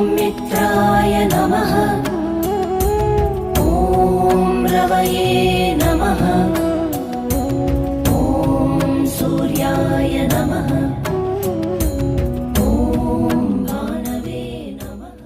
मित्राय नमः। ॐ रवये नमः। ॐ सूर्याय नमः। ॐ भानवे नमः।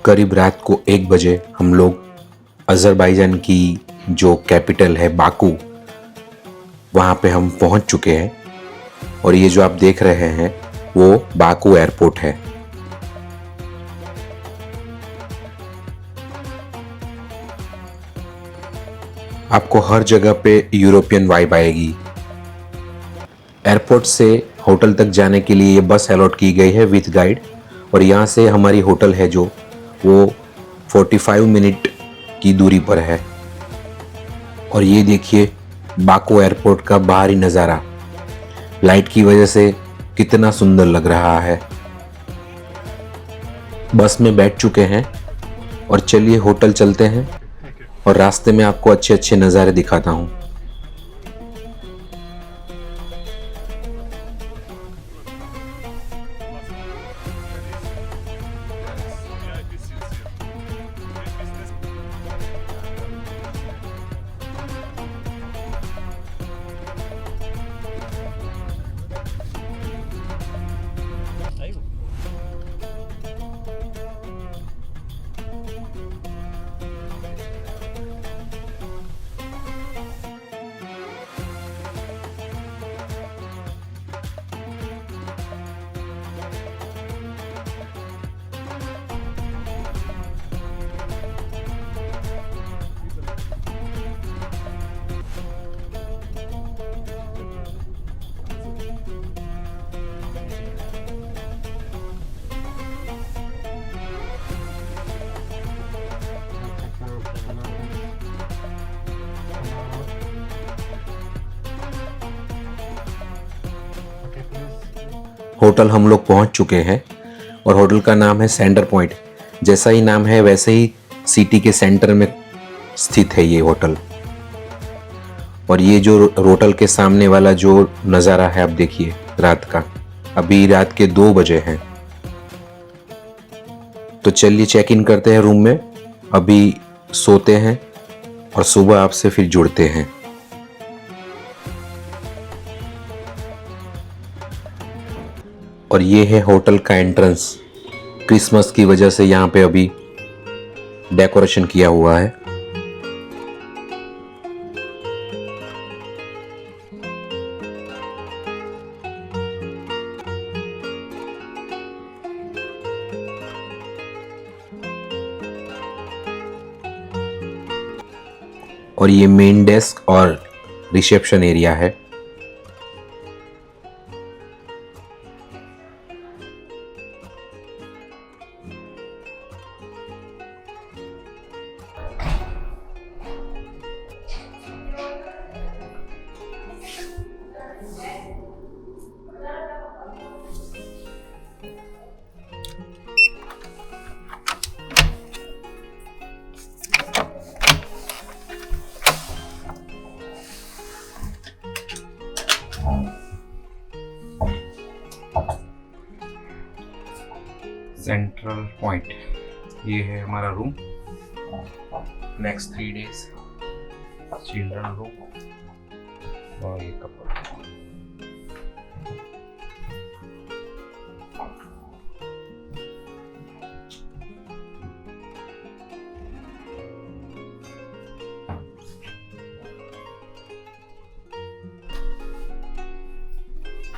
करीब रात को 1 बजे हम लोग अज़रबैजान की जो कैपिटल है बाकू, वहाँ पे हम पहुँच चुके हैं। और ये जो आप देख रहे हैं वो बाकू एयरपोर्ट है। आपको हर जगह पे यूरोपियन वाइब आएगी। एयरपोर्ट से होटल तक जाने के लिए ये बस अलॉट की गई है विथ गाइड। और यहाँ से हमारी होटल है जो वो 45 मिनट की दूरी पर है। और ये देखिए बाकू एयरपोर्ट का बाहरी नज़ारा लाइट की वजह से कितना सुंदर लग रहा है। बस में बैठ चुके हैं और चलिए होटल चलते हैं और रास्ते में आपको अच्छे अच्छे नज़ारे दिखाता हूँ। होटल हम लोग पहुंच चुके हैं और होटल का नाम है सेंटर पॉइंट। जैसा ही नाम है वैसे ही सिटी के सेंटर में स्थित है ये होटल। और ये जो होटल के सामने वाला जो नज़ारा है आप देखिए रात का। अभी रात के 2 बजे हैं। तो चलिए चेक इन करते हैं रूम में, अभी सोते हैं और सुबह आपसे फिर जुड़ते हैं। और ये है होटल का एंट्रेंस। क्रिसमस की वजह से यहाँ पे अभी डेकोरेशन किया हुआ है। और ये मेन डेस्क और रिसेप्शन एरिया है। सेंट्रल पॉइंट ये है हमारा room. Next 3 days children room और ये कपल।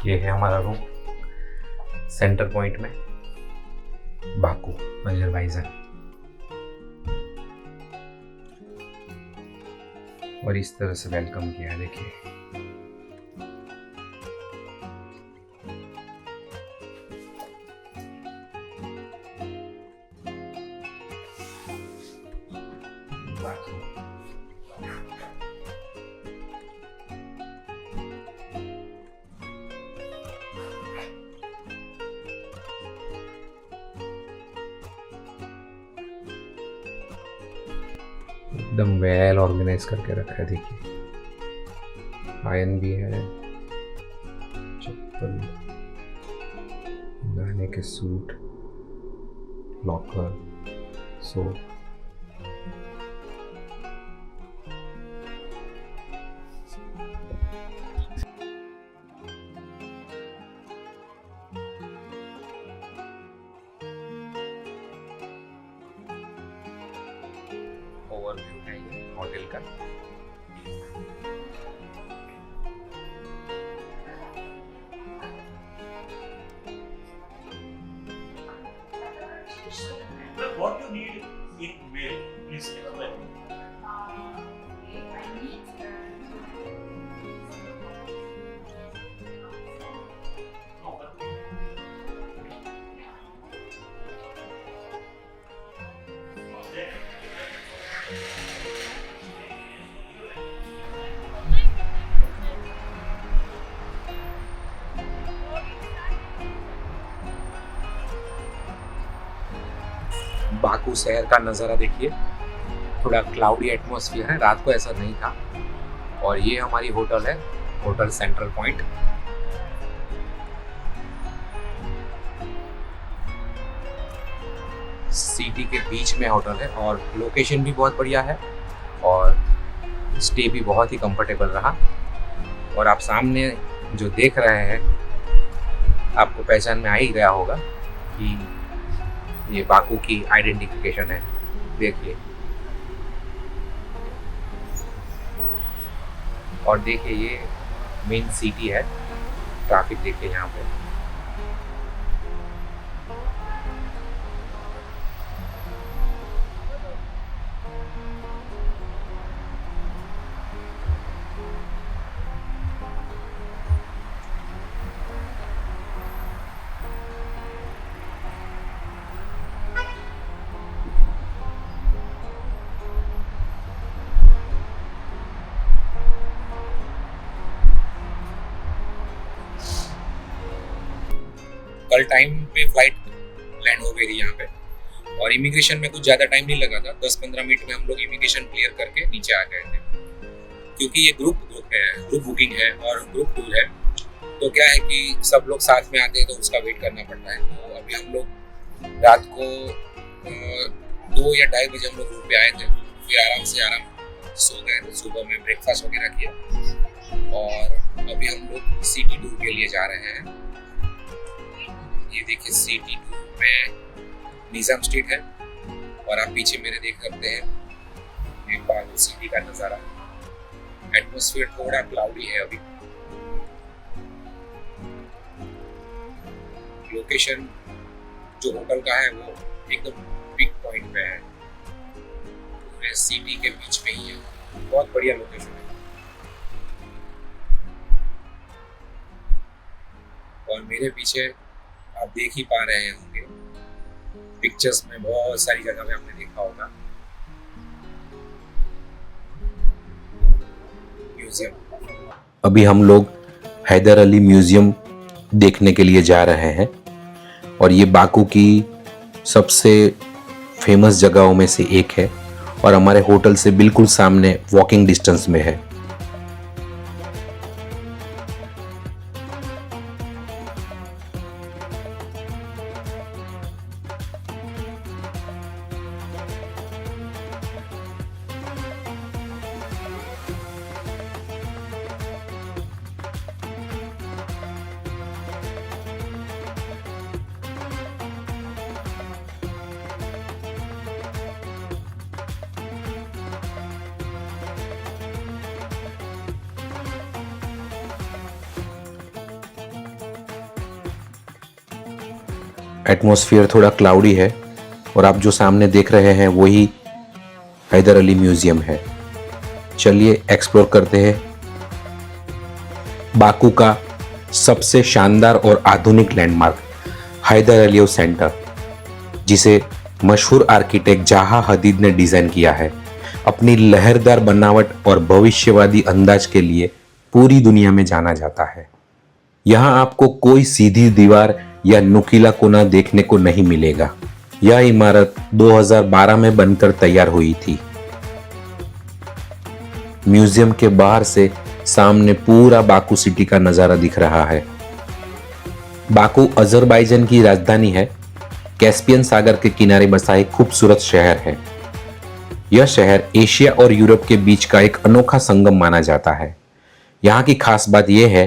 ये है हमारा रूम सेंटर पॉइंट में, बाकू अजरबैजान। और इस तरह से वेलकम किया, देखिए। एकदम वेल ऑर्गेनाइज करके रखा है, देखिए। आयरन भी है, चप्पल, नहाने के सूट, लॉकर, सोप। ओवरव्यू है ये होटल का। What you need in mail, please explain. Baku शहर का नज़ारा देखिए, थोड़ा क्लाउडी एटमॉस्फेयर है, रात को ऐसा नहीं था। और ये हमारी होटल है, होटल सेंट्रल पॉइंट। सिटी के बीच में होटल है और लोकेशन भी बहुत बढ़िया है और स्टे भी बहुत ही कंफर्टेबल रहा। और आप सामने जो देख रहे हैं, आपको पहचान में आ ही गया होगा कि ये बाकू की आइडेंटिफिकेशन है, देखिए। और देखिए ये मेन सिटी है, ट्रैफिक देखिए यहाँ पे। कल टाइम पे फ्लाइट लैंड हो गई थी यहाँ पे और इमिग्रेशन में कुछ ज़्यादा टाइम नहीं लगा था। 10-15 मिनट में हम लोग इमिग्रेशन क्लियर करके नीचे आ गए थे। क्योंकि ये ग्रुप बुकिंग है और ग्रुप टूर है, तो क्या है कि सब लोग साथ में आते हैं तो उसका वेट करना पड़ता है। तो अभी हम लोग रात को 2 या 2:30 बजे हम लोग रूम पे आए थे, फिर आराम सो गए थे। सुबह में ब्रेकफास्ट वगैरह किया और अभी हम लोग सिटी टूर के लिए जा रहे हैं। ये देखिए सिटी टूर में निज़ाम स्ट्रीट है और आप पीछे मेरे देख सकते हैं एक बार सिटी का नज़ारा। एटमॉस्फेयर थोड़ा क्लाउडी है अभी। लोकेशन जो होटल का है वो एकदम पिक पॉइंट पे है, पूरे सिटी के बीच में ही है। बहुत बढ़िया लोकेशन है। और मेरे पीछे आप देख ही पा रहे होंगे पिक्चर्स में, बहुत सारी जगह पे आपने देखा होगा म्यूजियम। अभी हम लोग हैदर अली म्यूजियम देखने के लिए जा रहे हैं और ये बाकू की सबसे फेमस जगहों में से एक है और हमारे होटल से बिल्कुल सामने वॉकिंग डिस्टेंस में है। एटमॉस्फेयर थोड़ा क्लाउडी है और आप जो सामने देख रहे हैं वही हैदर अली म्यूजियम है। चलिए एक्सप्लोर करते हैं बाकू का सबसे शानदार और आधुनिक लैंडमार्क हैदर अलीव सेंटर, जिसे मशहूर आर्किटेक्ट जहा हदीद ने डिजाइन किया है। अपनी लहरदार बनावट और भविष्यवादी अंदाज के लिए पूरी दुनिया में जाना जाता है। यहाँ आपको कोई सीधी दीवार या नुकीला कोना देखने को नहीं मिलेगा। यह इमारत 2012 में बनकर तैयार हुई थी। म्यूजियम के बाहर से सामने पूरा बाकू सिटी का नजारा दिख रहा है। बाकू अजरबैजान की राजधानी है। कैस्पियन सागर के किनारे बसा एक खूबसूरत शहर है। यह शहर एशिया और यूरोप के बीच का एक अनोखा संगम माना जाता है। यहाँ की खास बात यह है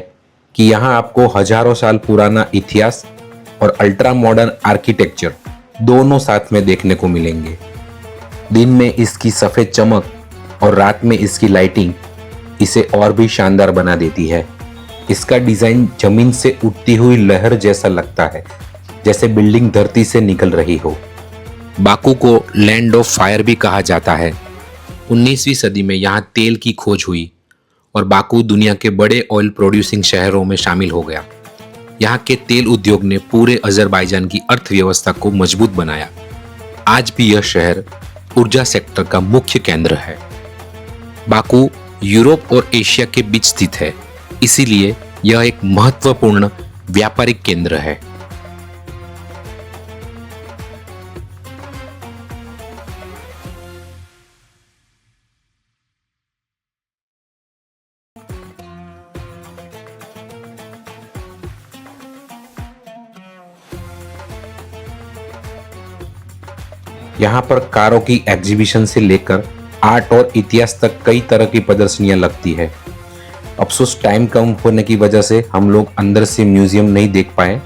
कि यहाँ आपको हजारों साल पुराना इतिहास और अल्ट्रा मॉडर्न आर्किटेक्चर दोनों साथ में देखने को मिलेंगे। दिन में इसकी सफेद चमक और रात में इसकी लाइटिंग इसे और भी शानदार बना देती है। इसका डिजाइन जमीन से उठती हुई लहर जैसा लगता है, जैसे बिल्डिंग धरती से निकल रही हो। बाकू को लैंड ऑफ फायर भी कहा जाता है। 19वीं सदी में यहाँ तेल की खोज हुई और बाकू दुनिया के बड़े ऑयल प्रोड्यूसिंग शहरों में शामिल हो गया। यहाँ के तेल उद्योग ने पूरे अजरबैजान की अर्थव्यवस्था को मजबूत बनाया। आज भी यह शहर ऊर्जा सेक्टर का मुख्य केंद्र है। बाकू यूरोप और एशिया के बीच स्थित है, इसीलिए यह एक महत्वपूर्ण व्यापारिक केंद्र है। यहाँ पर कारों की एग्जीबिशन से लेकर आर्ट और इतिहास तक कई तरह की प्रदर्शनियां लगती है। अफसोस टाइम कम होने की वजह से हम लोग अंदर से म्यूजियम नहीं देख पाए।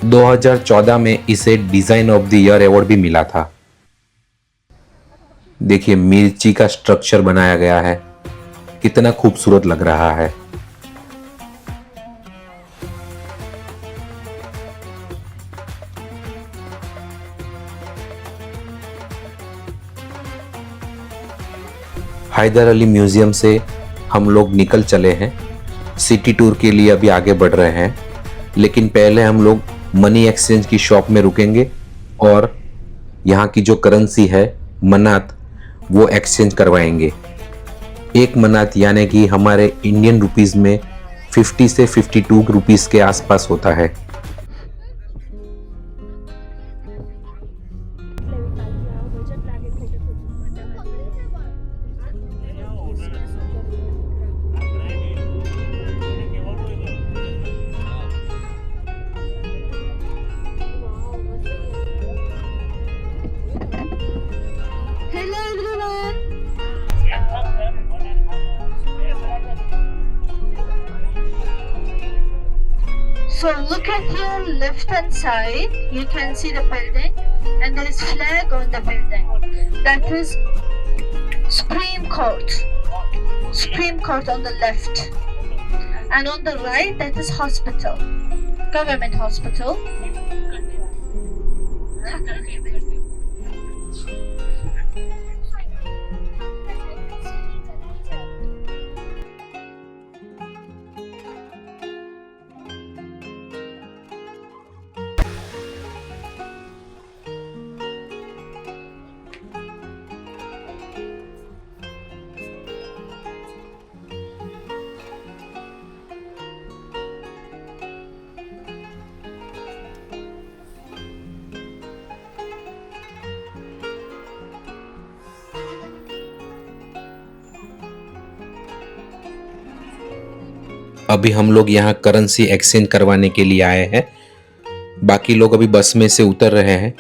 2014 में इसे design of the year award भी मिला था। देखिए मिर्ची का स्ट्रक्चर बनाया गया है, कितना खूबसूरत लग रहा है। हैदर अली म्यूजियम से हम लोग निकल चले हैं। सिटी टूर के लिए अभी आगे बढ़ रहे हैं, लेकिन पहले हम लोग मनी एक्सचेंज की शॉप में रुकेंगे और यहाँ की जो करेंसी है मनात, वो एक्सचेंज करवाएंगे। एक मनात यानी कि हमारे इंडियन रुपीस में 50 से 52 रुपीस के आसपास होता है। So look at your left hand side, you can see the building and there is flag on the building. That is Supreme Court. Supreme Court on the left. And on the right, that is hospital. Government hospital. अभी हम लोग यहाँ currency exchange करवाने के लिए आए हैं। बाकी लोग अभी बस में से उतर रहे हैं,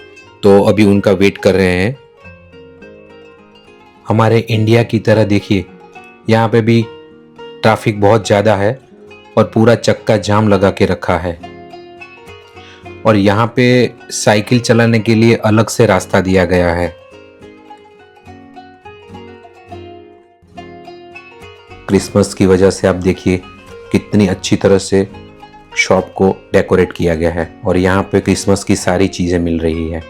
तो अभी उनका वेट कर रहे हैं। हमारे इंडिया की तरह देखिए, यहाँ पे भी ट्रैफिक बहुत ज़्यादा है और पूरा चक्का जाम लगा के रखा है। और यहाँ पे साइकिल चलाने के लिए अलग से रास्ता दिया गया है। क्रिसमस की वजह से आप देखिए कितनी अच्छी तरह से शॉप को डेकोरेट किया गया है और यहाँ पे क्रिसमस की सारी चीजें मिल रही है।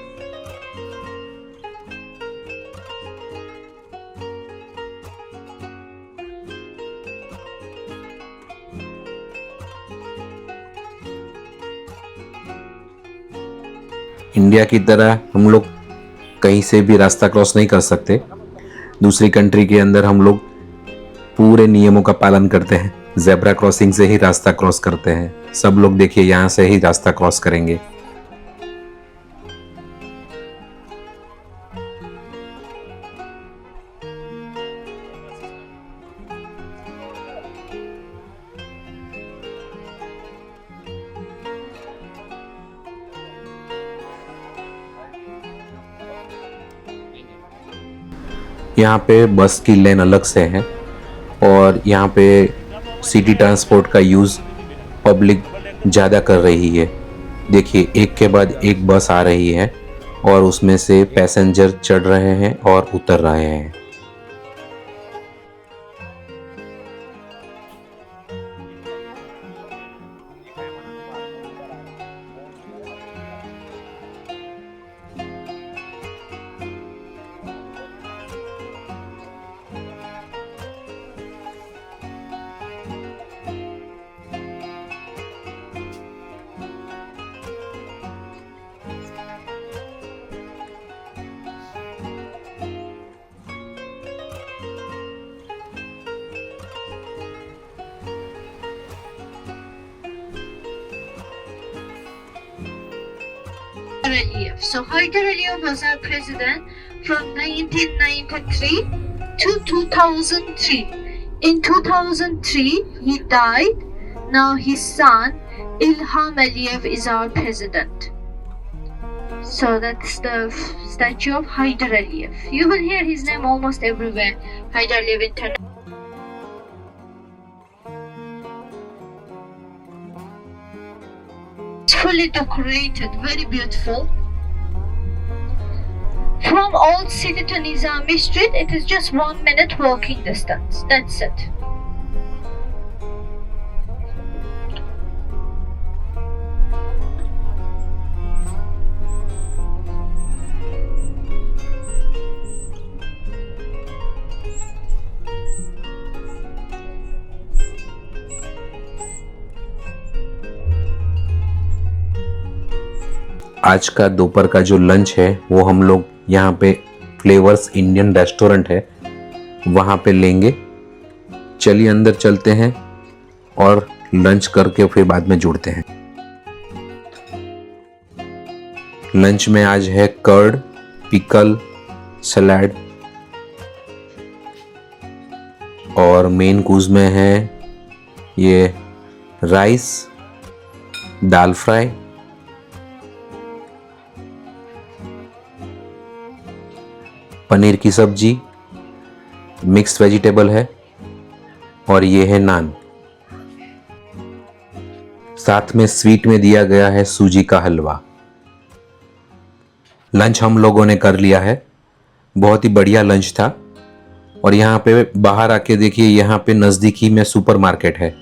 इंडिया की तरह हम लोग कहीं से भी रास्ता क्रॉस नहीं कर सकते। दूसरी कंट्री के अंदर हम लोग पूरे नियमों का पालन करते हैं, ज़ेब्रा क्रॉसिंग से ही रास्ता क्रॉस करते हैं। सब लोग देखिए यहाँ से ही रास्ता क्रॉस करेंगे। यहाँ पे बस की लेन अलग से है और यहाँ पे सिटी ट्रांसपोर्ट का यूज़ पब्लिक ज़्यादा कर रही है। देखिए एक के बाद एक बस आ रही है और उसमें से पैसेंजर चढ़ रहे हैं और उतर रहे हैं। Aliyev. So Haydar Aliyev was our president from 1993 to 2003. In 2003, he died. Now his son Ilham Aliyev is our president. So that's the statue of Haydar Aliyev. You will hear his name almost everywhere. Haydar Aliyev International. Fully decorated, very beautiful. From Old City to Nizami Street, it is just 1 minute walking distance. That's it. आज का दोपहर का जो lunch है वो हम लोग यहाँ पे फ्लेवर्स इंडियन रेस्टोरेंट है वहाँ पे लेंगे। चलिए अंदर चलते हैं और लंच करके फिर बाद में जुड़ते हैं। लंच में आज है कर्ड, पिकल, सलाद और मेन कोर्स में है ये राइस, दाल फ्राई, पनीर की सब्जी, मिक्स्ड वेजिटेबल है और ये है नान। साथ में स्वीट में दिया गया है सूजी का हलवा। लंच हम लोगों ने कर लिया है, बहुत ही बढ़िया लंच था। और यहाँ पे बाहर आके देखिए, यहाँ पे नज़दीकी में सुपरमार्केट है।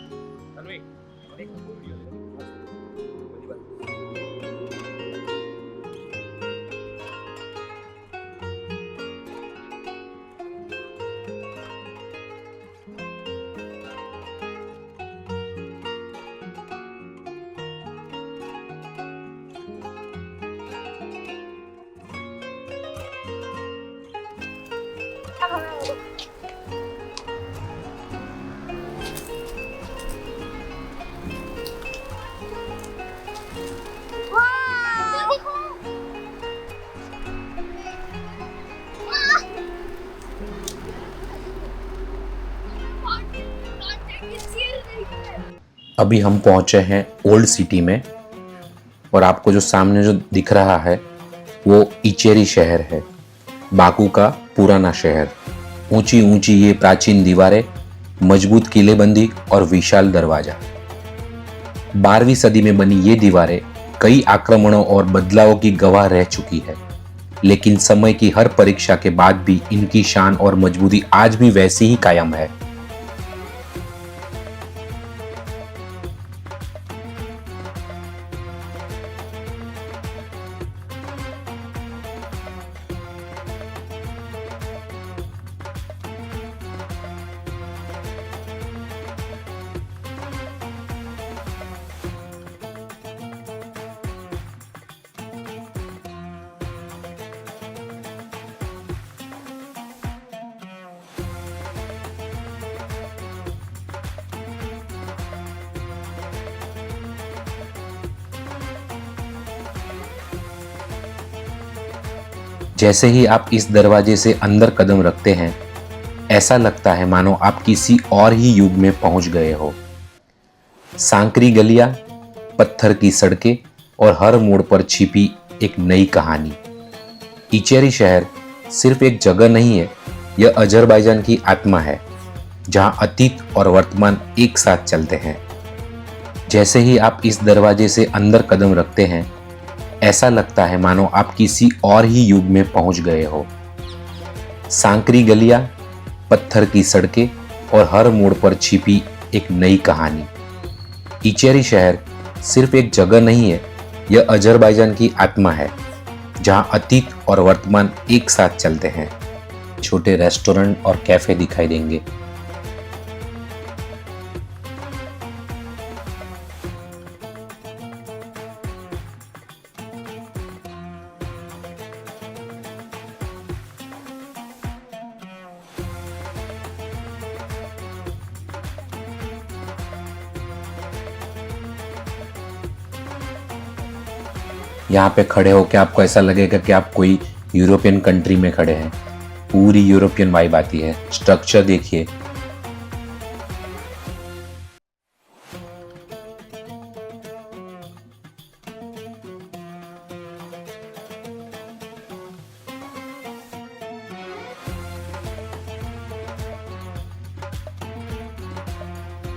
अभी हम पहुंचे हैं ओल्ड सिटी में और आपको जो सामने जो दिख रहा है वो इचेरी शहर है, बाकू का पुराना शहर। ऊंची ऊंची ये प्राचीन दीवारें, मजबूत किलेबंदी और विशाल दरवाजा। 12वीं सदी में बनी ये दीवारें कई आक्रमणों और बदलावों की गवाह रह चुकी है, लेकिन समय की हर परीक्षा के बाद भी इनकी शान और मजबूती आज भी वैसी ही कायम है। जैसे ही आप इस दरवाजे से अंदर कदम रखते हैं, ऐसा लगता है मानो आप किसी और ही युग में पहुंच गए हो। सांकरी गलियां, पत्थर की सड़कें और हर मोड़ पर छिपी एक नई कहानी। इचेरी शहर सिर्फ एक जगह नहीं है, यह अजरबैजान की आत्मा है, जहां अतीत और वर्तमान एक साथ चलते हैं। जैसे ही आप इस दरवाजे से अंदर कदम रखते हैं, ऐसा लगता है मानो आप किसी और ही युग में पहुंच गए हो। सांकरी गलियां, पत्थर की सड़कें और हर मोड़ पर छिपी एक नई कहानी। इचेरी शहर सिर्फ एक जगह नहीं है, यह अजरबैजान की आत्मा है, जहां अतीत और वर्तमान एक साथ चलते हैं। छोटे रेस्टोरेंट और कैफे दिखाई देंगे। यहाँ पे खड़े होकर आपको ऐसा लगेगा कि आप कोई यूरोपियन कंट्री में खड़े हैं। पूरी यूरोपियन वाइब आती है। स्ट्रक्चर देखिए,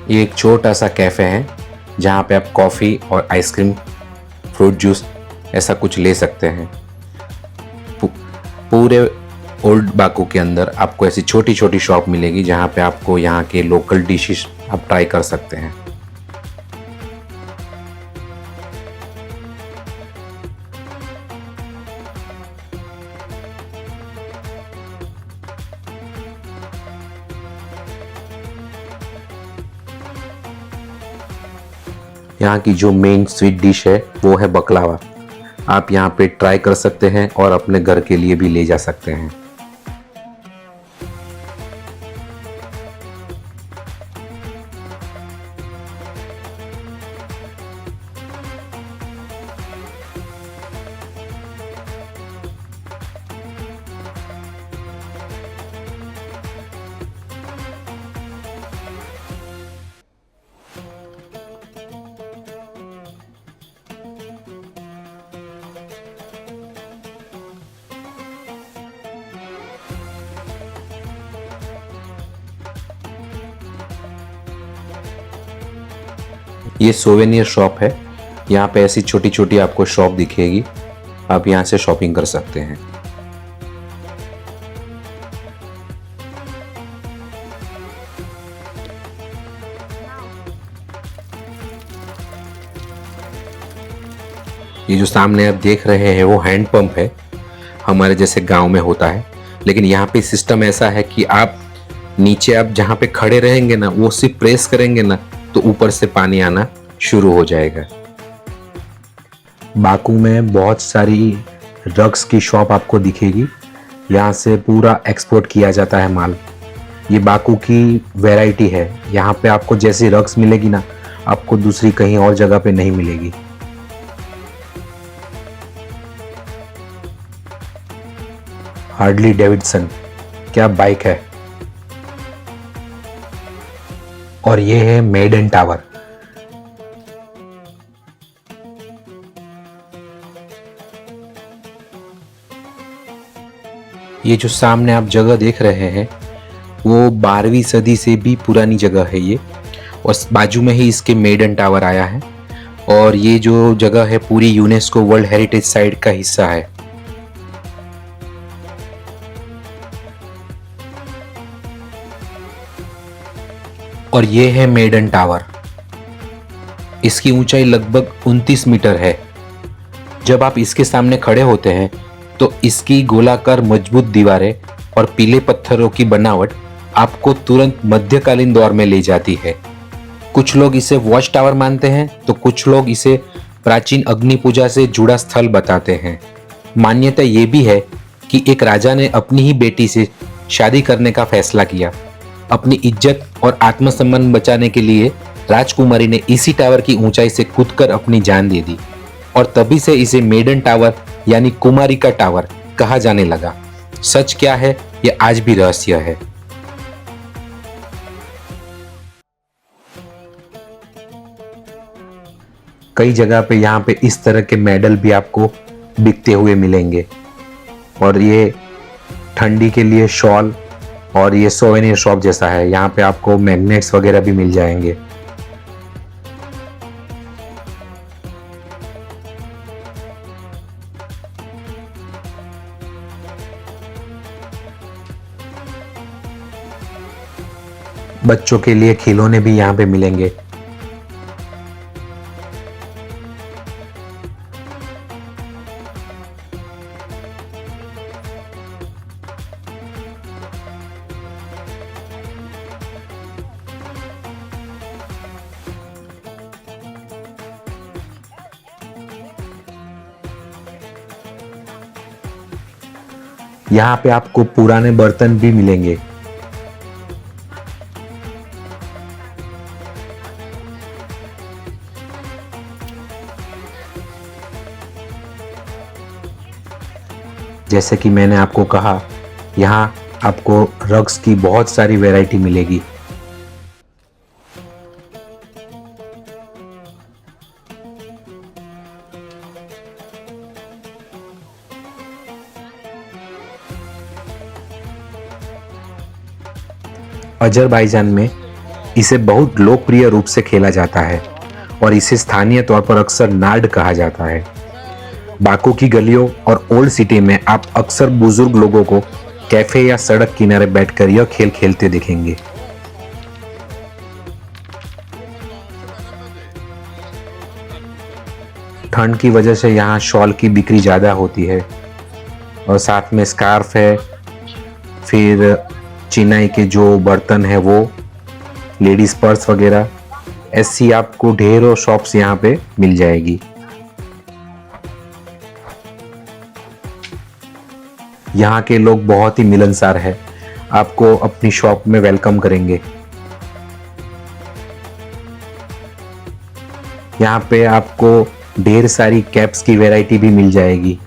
ये एक छोटा सा कैफे है जहाँ पे आप कॉफ़ी और आइसक्रीम, फ्रूट जूस ऐसा कुछ ले सकते हैं। पूरे ओल्ड बाकू के अंदर आपको ऐसी छोटी छोटी शॉप मिलेगी जहाँ पे आपको यहाँ के लोकल डिशेस आप ट्राई कर सकते हैं। यहाँ की जो मेन स्वीट डिश है वो है बकलावा। आप यहाँ पे ट्राई कर सकते हैं और अपने घर के लिए भी ले जा सकते हैं। ये सोवेनियर शॉप है। यहाँ पे ऐसी छोटी छोटी आपको शॉप दिखेगी, आप यहाँ से शॉपिंग कर सकते हैं। ये जो सामने आप देख रहे हैं वो हैंड पंप है, हमारे जैसे गांव में होता है, लेकिन यहाँ पे सिस्टम ऐसा है कि आप नीचे आप जहाँ पे खड़े रहेंगे ना, वो सिर्फ प्रेस करेंगे ना तो ऊपर से पानी आना शुरू हो जाएगा। बाकू में बहुत सारी रग्स की शॉप आपको दिखेगी। यहाँ से पूरा एक्सपोर्ट किया जाता है माल। ये बाकू की वैरायटी है। यहाँ पे आपको जैसी रग्स मिलेगी ना, आपको दूसरी कहीं और जगह पे नहीं मिलेगी। हार्डली डेविडसन, क्या बाइक है। और ये है मेडन टावर। ये जो सामने आप जगह देख रहे हैं वो 12वीं सदी से भी पुरानी जगह है ये, और बाजू में ही इसके मेडन टावर आया है। और ये जो जगह है पूरी यूनेस्को वर्ल्ड हेरिटेज साइट का हिस्सा है। और ये है मेडन टावर। इसकी ऊंचाई लगभग 29 मीटर है। जब आप इसके सामने खड़े होते हैं तो इसकी गोलाकार मजबूत दीवारें और पीले पत्थरों की बनावट आपको तुरंत मध्यकालीन दौर में ले जाती है। कुछ लोग इसे वॉच टावर मानते हैं तो कुछ लोग इसे प्राचीन अग्नि पूजा से जुड़ा स्थल बताते हैं। मान्यता ये भी है कि एक राजा ने अपनी ही बेटी से शादी करने का फैसला किया। अपनी इज्जत और आत्मसम्मान बचाने के लिए राजकुमारी ने इसी टावर की ऊंचाई से कूदकर अपनी जान दे दी, और तभी से इसे मेडन टावर यानी कुमारी का टावर कहा जाने लगा। सच क्या है ये आज भी रहस्य है। कई जगह पे यहाँ पे इस तरह के मेडल भी आपको बिकते हुए मिलेंगे, और ये ठंडी के लिए शॉल, और ये सोवेनियर शॉप जैसा है। यहाँ पे आपको मैग्नेट्स वगैरह भी मिल जाएंगे। बच्चों के लिए खिलौने भी यहाँ पे मिलेंगे। यहाँ पे आपको पुराने बर्तन भी मिलेंगे। जैसे कि मैंने आपको कहा, यहाँ आपको रग्स की बहुत सारी वैरायटी मिलेगी। अजरबैजान में इसे बहुत लोकप्रिय रूप से खेला जाता है और इसे स्थानीय तौर पर अक्सर नार्ड कहा जाता है। बाकू की गलियों और ओल्ड सिटी में आप अक्सर बुजुर्ग लोगों को कैफे या सड़क किनारे बैठकर यह खेल खेलते दिखेंगे। ठंड की वजह से यहाँ शॉल की बिक्री ज़्यादा होती है, और साथ में स्कार्फ है, फिर चिनाई के जो बर्तन है वो, लेडीज पर्स वगैरह, ऐसी आपको ढेरों शॉप्स यहाँ पे मिल जाएगी। यहाँ के लोग बहुत ही मिलनसार है, आपको अपनी शॉप में वेलकम करेंगे। यहाँ पे आपको ढेर सारी कैप्स की वैरायटी भी मिल जाएगी।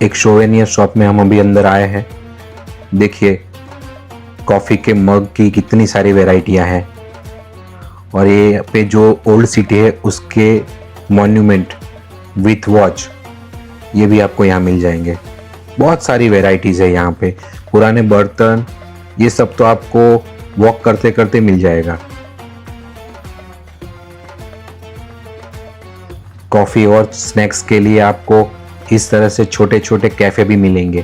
एक सोवेनियर शॉप में हम अभी अंदर आए हैं। देखिए कॉफी के मग की कितनी सारी वैरायटियां हैं, और ये पे जो ओल्ड सिटी है उसके मॉन्यूमेंट विथ वॉच, ये भी आपको यहाँ मिल जाएंगे। बहुत सारी वैरायटीज है यहाँ पे। पुराने बर्तन, ये सब तो आपको वॉक करते करते मिल जाएगा। कॉफी और स्नैक्स के लिए आपको इस तरह से छोटे छोटे कैफे भी मिलेंगे।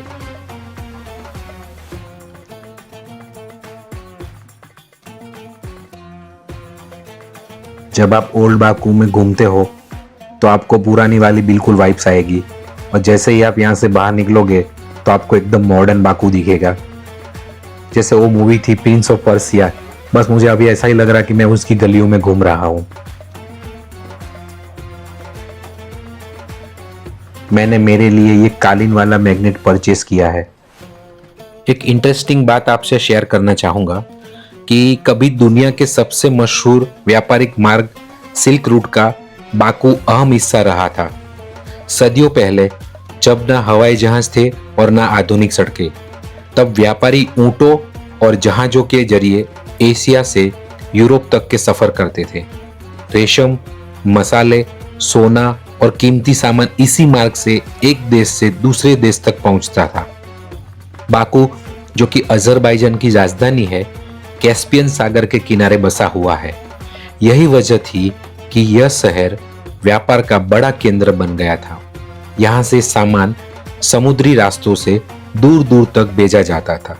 जब आप ओल्ड बाकू में घूमते हो तो आपको पुरानी वाली बिल्कुल वाइब्स आएगी, और जैसे ही आप यहाँ से बाहर निकलोगे तो आपको एकदम मॉडर्न बाकू दिखेगा। जैसे वो मूवी थी प्रिंस ऑफ पर्सिया, बस मुझे अभी ऐसा ही लग रहा कि मैं उसकी गलियों में घूम रहा हूँ। मैंने मेरे लिए ये कालीन वाला मैग्नेट परचेस किया है। एक इंटरेस्टिंग बात आपसे शेयर करना चाहूँगा कि कभी दुनिया के सबसे मशहूर व्यापारिक मार्ग सिल्क रूट का बाकू अहम हिस्सा रहा था। सदियों पहले, जब न हवाई जहाज थे और न आधुनिक सड़कें, तब व्यापारी ऊंटों और जहाजों के जरिए एशिया से यूरोप तक के सफर करते थे। रेशम, मसाले, सोना और कीमती सामान इसी मार्ग से एक देश से दूसरे देश तक पहुंचता था। बाकू, जो कि अजरबैजान की राजधानी है, कैस्पियन सागर के किनारे बसा हुआ है। यही वजह थी कि यह शहर व्यापार का बड़ा केंद्र बन गया था। यहाँ से सामान समुद्री रास्तों से दूर दूर तक भेजा जाता था।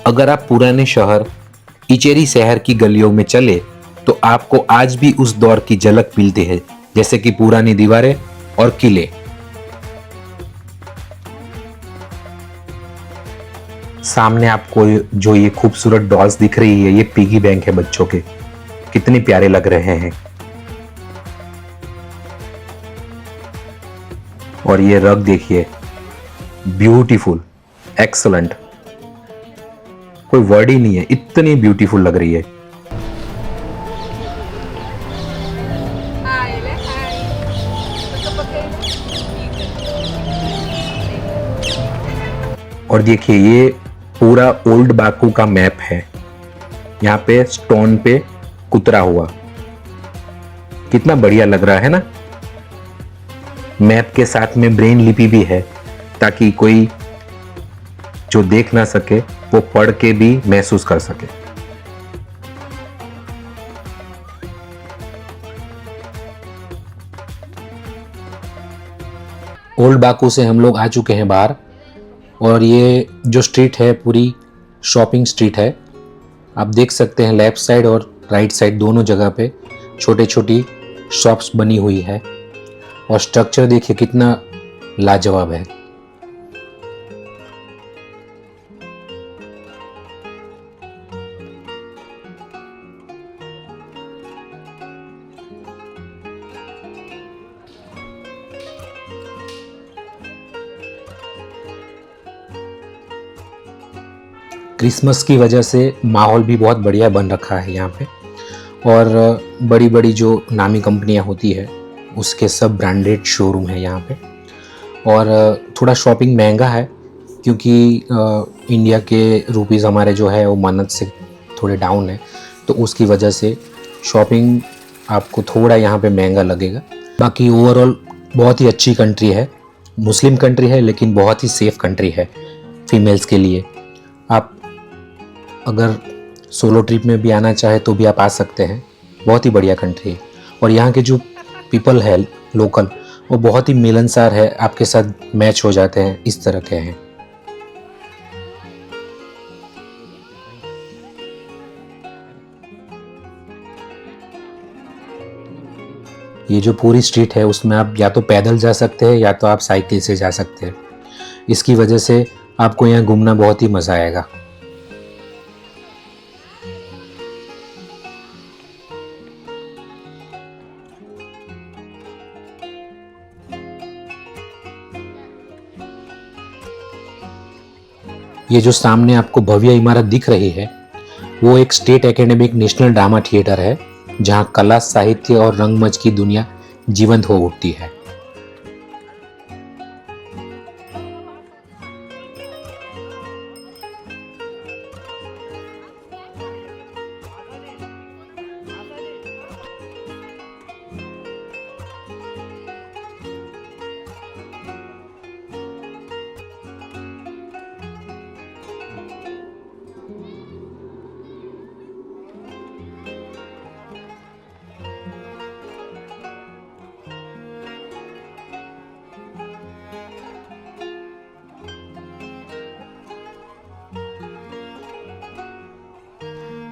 अगर आप पुराने शहर इचेरी शहर की गलियों में चले तो आपको आज भी उस दौर की झलक मिलती है, जैसे कि पुरानी दीवारें और किले। सामने आपको जो ये खूबसूरत डॉल्स दिख रही है, ये पिगी बैंक है बच्चों के। कितने प्यारे लग रहे हैं। और ये रग देखिए, ब्यूटीफुल, एक्सलेंट, कोई वर्ड ही नहीं है, इतनी ब्यूटीफुल लग रही है। और देखिए ये पूरा ओल्ड बाकू का मैप है, यहाँ पे स्टोन पे कुतरा हुआ, कितना बढ़िया लग रहा है ना। मैप के साथ में ब्रेन लिपि भी है, ताकि कोई जो देख ना सके वो पढ़ के भी महसूस कर सके। ओल्ड बाकू से हम लोग आ चुके हैं बाहर, और ये जो स्ट्रीट है पूरी शॉपिंग स्ट्रीट है। आप देख सकते हैं लेफ्ट साइड और राइट साइड दोनों जगह पे छोटे छोटी शॉप्स बनी हुई है, और स्ट्रक्चर देखिए कितना लाजवाब है। क्रिसमस की वजह से माहौल भी बहुत बढ़िया बन रखा है यहाँ पे, और बड़ी बड़ी जो नामी कंपनियाँ होती है उसके सब ब्रांडेड शोरूम है यहाँ पे। और थोड़ा शॉपिंग महंगा है, क्योंकि इंडिया के रुपीज़ हमारे जो है वो मन्नत से थोड़े डाउन है, तो उसकी वजह से शॉपिंग आपको थोड़ा यहाँ पे महंगा लगेगा। बाकी ओवरऑल बहुत ही अच्छी कंट्री है, मुस्लिम कंट्री है, लेकिन बहुत ही सेफ़ कंट्री है फीमेल्स के लिए। आप अगर सोलो ट्रिप में भी आना चाहे तो भी आप आ सकते हैं, बहुत ही बढ़िया कंट्री है। और यहाँ के जो पीपल है लोकल, वो बहुत ही मिलनसार है, आपके साथ मैच हो जाते हैं, इस तरह के हैं। ये जो पूरी स्ट्रीट है उसमें आप या तो पैदल जा सकते हैं या तो आप साइकिल से जा सकते हैं। इसकी वजह से आपको यहाँ घूमना बहुत ही मज़ा आएगा। ये जो सामने आपको भव्य इमारत दिख रही है वो एक state academic national drama theatre है, जहाँ कला, साहित्य और रंगमंच की दुनिया जीवंत हो उठती है।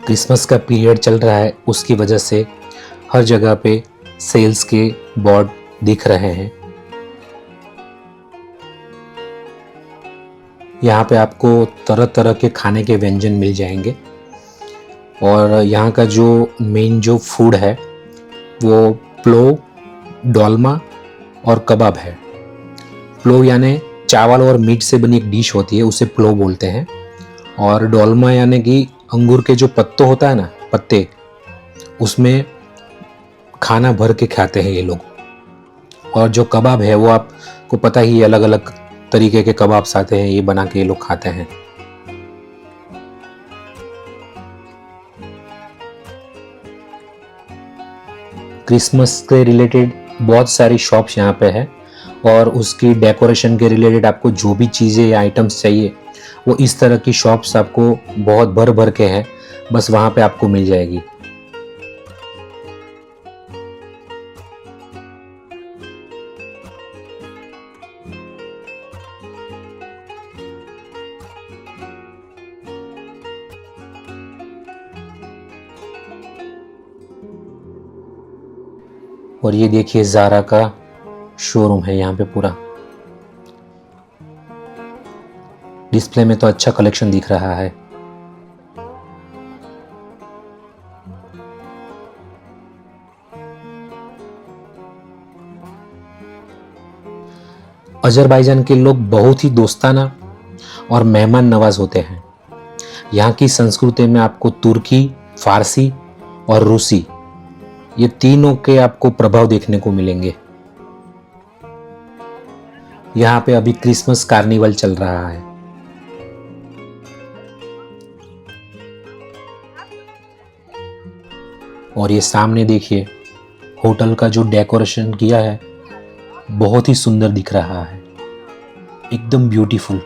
क्रिसमस का पीरियड चल रहा है, उसकी वजह से हर जगह पे सेल्स के बोर्ड दिख रहे हैं। यहाँ पे आपको तरह तरह के खाने के व्यंजन मिल जाएंगे, और यहाँ का जो मेन जो फूड है वो प्लो, डोलमा और कबाब है। प्लो यानी चावल और मीट से बनी एक डिश होती है, उसे प्लो बोलते हैं। और डोलमा यानी कि अंगूर के जो पत्ते होता है ना, पत्ते, उसमें खाना भर के खाते हैं ये लोग। और जो कबाब है वो आपको पता ही, अलग अलग तरीके के कबाब्स आते हैं, ये बना के ये लोग खाते हैं। क्रिसमस के रिलेटेड बहुत सारी शॉप्स यहाँ पे है, और उसकी डेकोरेशन के रिलेटेड आपको जो भी चीज़ें या आइटम्स चाहिए वो इस तरह की शॉप्स आपको बहुत भर भर के हैं, बस वहाँ पे आपको मिल जाएगी। और ये देखिए ज़ारा का शोरूम है यहाँ पे पूरा। डिस्प्ले में तो अच्छा कलेक्शन दिख रहा है। अजरबैजान के लोग बहुत ही दोस्ताना और मेहमान नवाज होते हैं। यहाँ की संस्कृति में आपको तुर्की, फारसी और रूसी, ये तीनों के आपको प्रभाव देखने को मिलेंगे। यहाँ पे अभी क्रिसमस कार्निवल चल रहा है। और ये सामने देखिए, होटल का जो डेकोरेशन किया है बहुत ही सुंदर दिख रहा है, एकदम beautiful.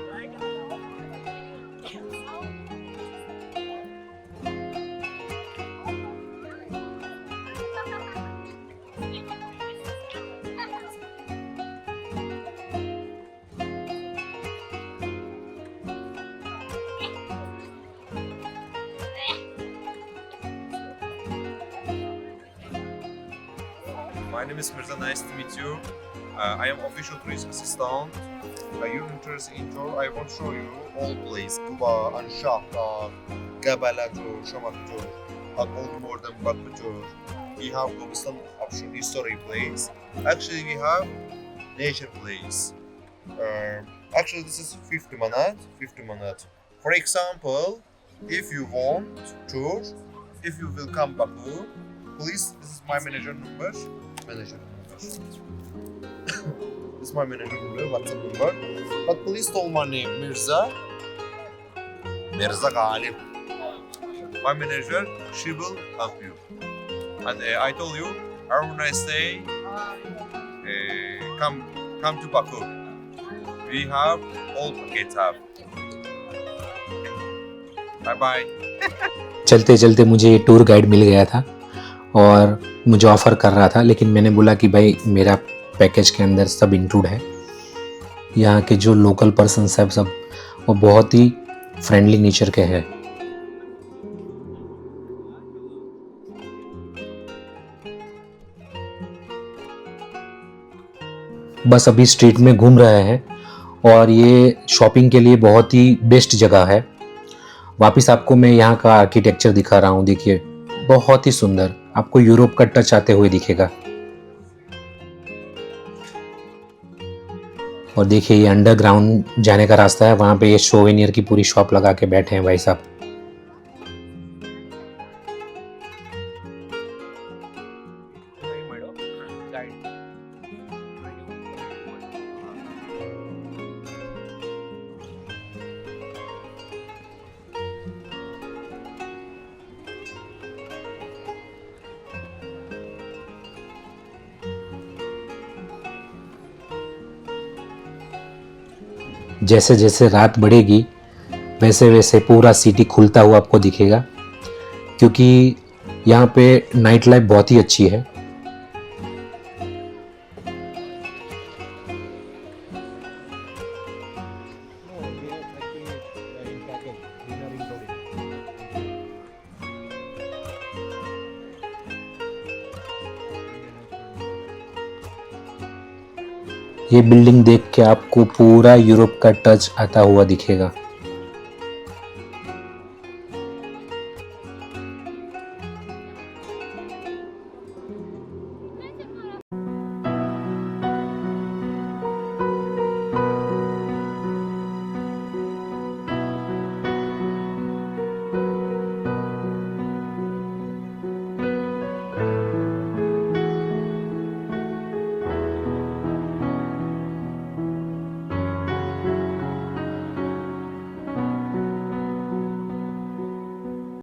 My name is Mirza. Nice to meet you. I am official tourist assistant. You're interested in tour. I want to show you all place. Kuba, Anshahta, Gabalatur, Shamatur, Old Modern Bakutur. We have some option history place. Actually, we have nature place. Actually, this is 50 manat. For example, if you want tour, if you will come Baku, please, this is my manager number. This is my manager number, WhatsApp number. But please tell my name, Mirza Ghalib. My manager, she will help you. And I told you, have a nice day. Come to Baku. We have all packets have. Bye bye. चलते चलते मुझे ये tour guide मिल गया था और मुझे offer कर रहा था, लेकिन मैंने बोला कि भाई मेरा पैकेज के अंदर सब इंक्लूड है। यहाँ के जो लोकल पर्सन्स हैं सब वो बहुत ही फ्रेंडली नेचर के हैं। बस अभी स्ट्रीट में घूम रहे हैं और ये शॉपिंग के लिए बहुत ही बेस्ट जगह है। वापस आपको मैं यहाँ का आर्किटेक्चर दिखा रहा हूँ, देखिए बहुत ही सुंदर, आपको यूरोप का टच आते हुए दिखेगा। और देखिए ये अंडरग्राउंड जाने का रास्ता है, वहाँ पे ये सोवेनियर की पूरी शॉप लगा के बैठे हैं भाई साहब। जैसे जैसे रात बढ़ेगी वैसे वैसे पूरा सिटी खुलता हुआ आपको दिखेगा, क्योंकि यहाँ पे नाइट लाइफ बहुत ही अच्छी है। ये बिल्डिंग देख के आपको पूरा यूरोप का टच आता हुआ दिखेगा।